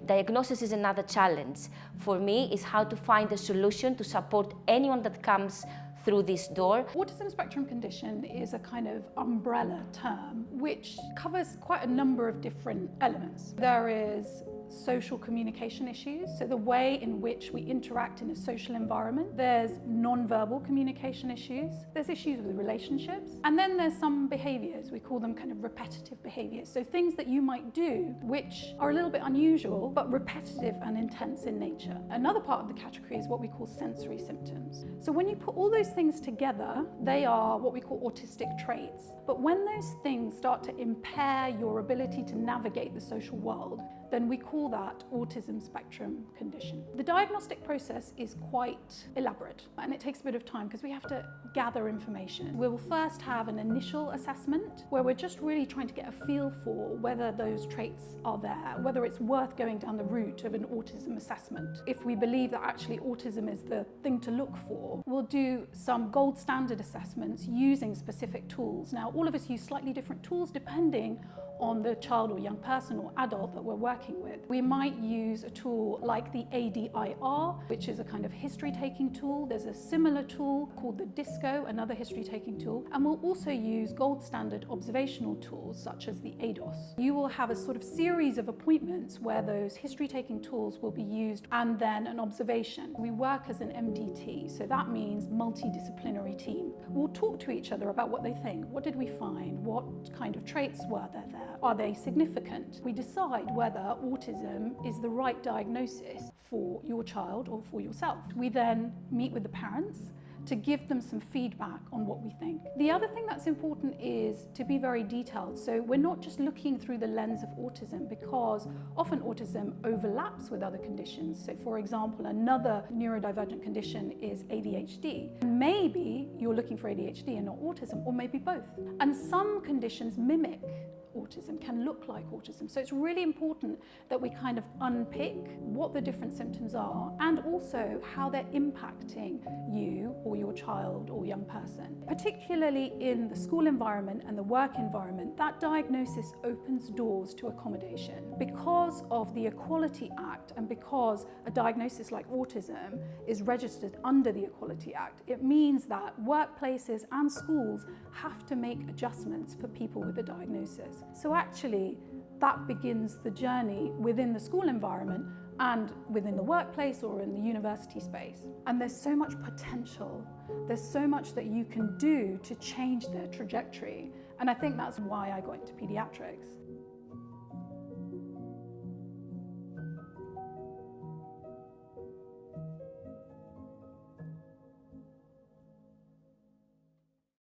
Diagnosis is another challenge. For me, is how to find a solution to support anyone that comes through this door. Autism spectrum condition is a kind of umbrella term which covers quite a number of different elements. There is social communication issues, so the way in which we interact in a social environment. There's non-verbal communication issues. There's issues with relationships. And then there's some behaviors, we call them kind of repetitive behaviors. So things that you might do which are a little bit unusual, but repetitive and intense in nature. Another part of the category is what we call sensory symptoms. So when you put all those things together, they are what we call autistic traits. But when those things start to impair your ability to navigate the social world, then we call that autism spectrum condition. The diagnostic process is quite elaborate and it takes a bit of time because we have to gather information. We'll first have an initial assessment where we're just really trying to get a feel for whether those traits are there, whether it's worth going down the route of an autism assessment. If we believe that actually autism is the thing to look for, we'll do some gold standard assessments using specific tools. Now, all of us use slightly different tools depending on the child or young person or adult that we're working with. We might use a tool like the ADIR, which is a kind of history-taking tool. There's a similar tool called the DISCO, another history-taking tool. And we'll also use gold standard observational tools such as the ADOS. You will have a sort of series of appointments where those history-taking tools will be used and then an observation. We work as an MDT, so that means multidisciplinary team. We'll talk to each other about what they think. What did we find? What kind of traits were there? Are they significant? We decide whether autism is the right diagnosis for your child or for yourself. We then meet with the parents to give them some feedback on what we think. The other thing that's important is to be very detailed. So we're not just looking through the lens of autism because often autism overlaps with other conditions. So for example, another neurodivergent condition is ADHD. Maybe you're looking for ADHD and not autism, or maybe both. And some conditions mimic autism, can look like autism. So it's really important that we kind of unpick what the different symptoms are and also how they're impacting you or your child or young person. Particularly in the school environment and the work environment, that diagnosis opens doors to accommodation. Because of the Equality Act and because a diagnosis like autism is registered under the Equality Act, it means that workplaces and schools have to make adjustments for people with a diagnosis. So actually, that begins the journey within the school environment and within the workplace or in the university space. And there's so much potential. There's so much that you can do to change their trajectory. And I think that's why I got into pediatrics.